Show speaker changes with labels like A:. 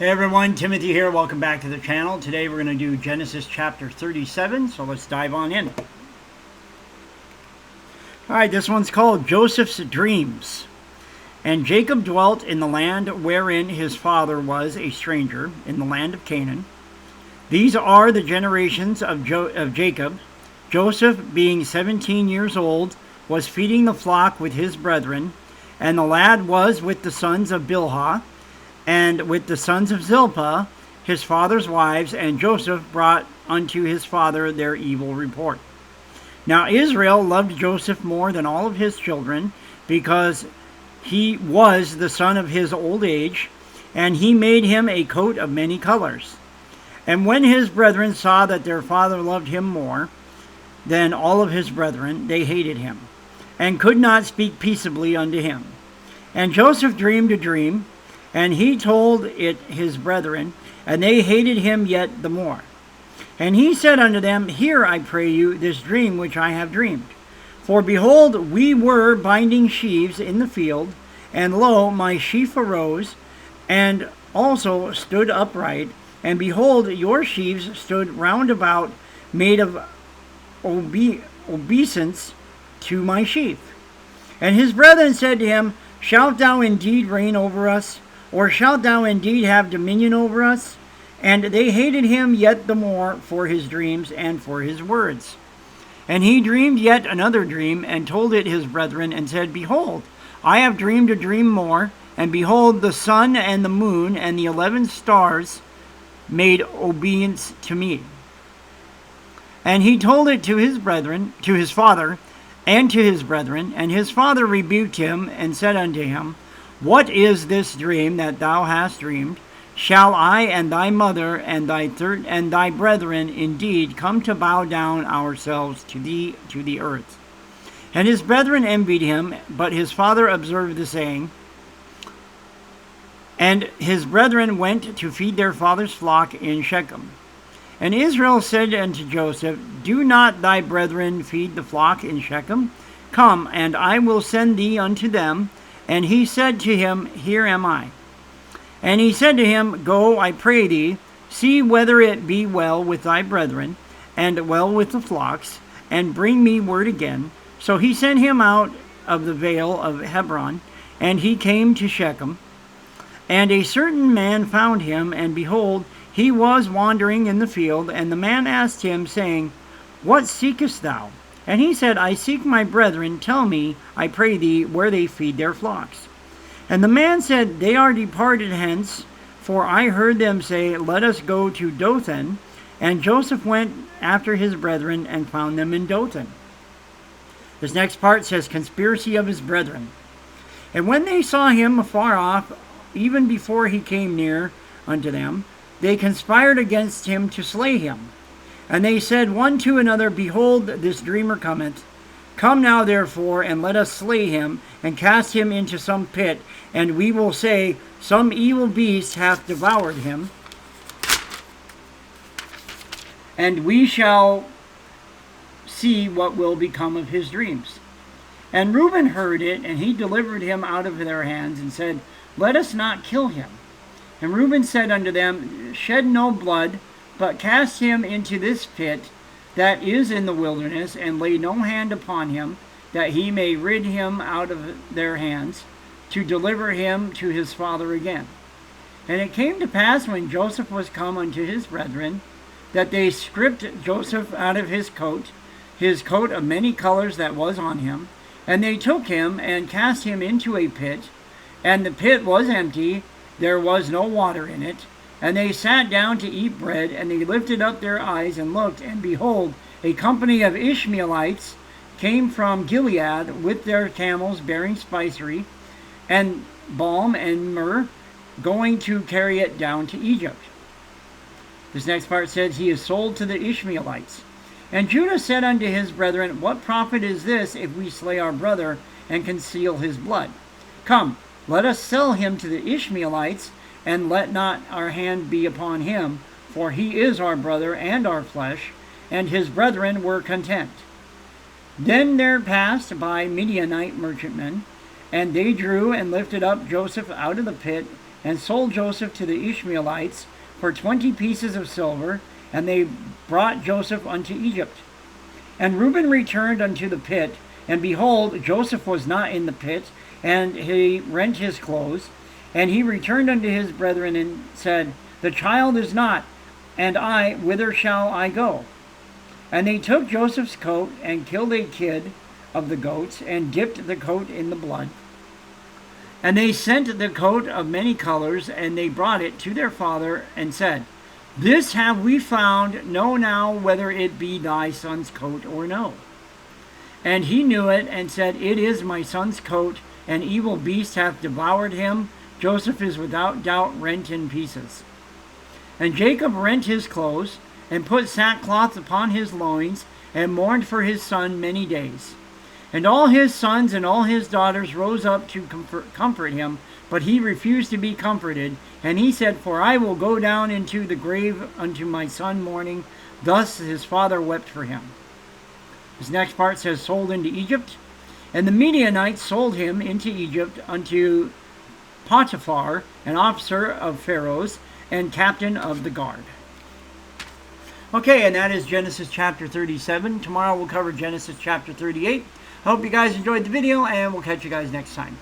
A: Hey everyone, Timothy here. Welcome back to the channel. Today we're going to do Genesis chapter 37, so let's dive on in. Alright, this one's called Joseph's Dreams. And Jacob dwelt in the land wherein his father was a stranger, in the land of Canaan. These are the generations of Jacob. Joseph, being 17 years old, was feeding the flock with his brethren, and the lad was with the sons of Bilhah, and with the sons of Zilpah, his father's wives, and Joseph brought unto his father their evil report. Now Israel loved Joseph more than all of his children, because he was the son of his old age, and he made him a coat of many colors. And when his brethren saw that their father loved him more than all of his brethren, they hated him, and could not speak peaceably unto him. And Joseph dreamed a dream, and he told it his brethren, and they hated him yet the more. And he said unto them, Hear, I pray you, this dream which I have dreamed. For behold, we were binding sheaves in the field, and lo, my sheaf arose, and also stood upright, and behold, your sheaves stood round about, made of obeisance to my sheaf. And his brethren said to him, Shalt thou indeed reign over us? Or shalt thou indeed have dominion over us? And they hated him yet the more for his dreams and for his words. And he dreamed yet another dream, and told it his brethren, and said, Behold, I have dreamed a dream more, and behold, the sun and the moon and the 11 stars made obedience to me. And he told it to his brethren, to his father, and to his brethren, and his father rebuked him, and said unto him, What is this dream that thou hast dreamed? Shall I and thy mother and thy brethren indeed come to bow down ourselves to thee to the earth? And his brethren envied him, but his father observed the saying. And his brethren went to feed their father's flock in Shechem. And Israel said unto Joseph, Do not thy brethren feed the flock in Shechem? Come, and I will send thee unto them. And he said to him, Here am I. And he said to him, Go, I pray thee, see whether it be well with thy brethren, and well with the flocks, and bring me word again. So he sent him out of the vale of Hebron, and he came to Shechem. And a certain man found him, and behold, he was wandering in the field. And the man asked him, saying, What seekest thou? And he said, I seek my brethren. Tell me, I pray thee, where they feed their flocks. And the man said, They are departed hence, for I heard them say, Let us go to Dothan. And Joseph went after his brethren, and found them in Dothan. This next part says, Conspiracy of his brethren. And when they saw him afar off, even before he came near unto them, they conspired against him to slay him. And they said one to another, Behold, this dreamer cometh. Come now, therefore, and let us slay him, and cast him into some pit, and we will say, Some evil beast hath devoured him, and we shall see what will become of his dreams. And Reuben heard it, and he delivered him out of their hands, and said, Let us not kill him. And Reuben said unto them, Shed no blood, but cast him into this pit that is in the wilderness, and lay no hand upon him, that he may rid him out of their hands, to deliver him to his father again. And it came to pass, when Joseph was come unto his brethren, that they stripped Joseph out of his coat of many colors that was on him, and they took him and cast him into a pit, and the pit was empty, there was no water in it. And they sat down to eat bread, and they lifted up their eyes and looked, and behold, a company of Ishmaelites came from Gilead with their camels bearing spicery and balm and myrrh, going to carry it down to Egypt. This next part says, He is sold to the Ishmaelites. And Judah said unto his brethren, What profit is this if we slay our brother and conceal his blood? Come, let us sell him to the Ishmaelites, and let not our hand be upon him, for he is our brother and our flesh. And his brethren were content. Then there passed by Midianite merchantmen, and they drew and lifted up Joseph out of the pit, and sold Joseph to the Ishmaelites for 20 pieces of silver, and they brought Joseph unto Egypt. And Reuben returned unto the pit, and behold, Joseph was not in the pit, and he rent his clothes. And he returned unto his brethren and said, The child is not, and I, whither shall I go? And they took Joseph's coat, and killed a kid of the goats, and dipped the coat in the blood. And they sent the coat of many colors, and they brought it to their father, and said, This have we found, know now whether it be thy son's coat or no. And he knew it, and said, It is my son's coat, an evil beast hath devoured him. Joseph is without doubt rent in pieces. And Jacob rent his clothes, and put sackcloth upon his loins, and mourned for his son many days. And all his sons and all his daughters rose up to comfort him, but he refused to be comforted. And he said, For I will go down into the grave unto my son mourning. Thus his father wept for him. This next part says, sold into Egypt. And the Midianites sold him into Egypt unto Potiphar, an officer of Pharaoh's, and captain of the guard. Okay, and that is Genesis chapter 37. Tomorrow we'll cover Genesis chapter 38. Hope you guys enjoyed the video, and we'll catch you guys next time.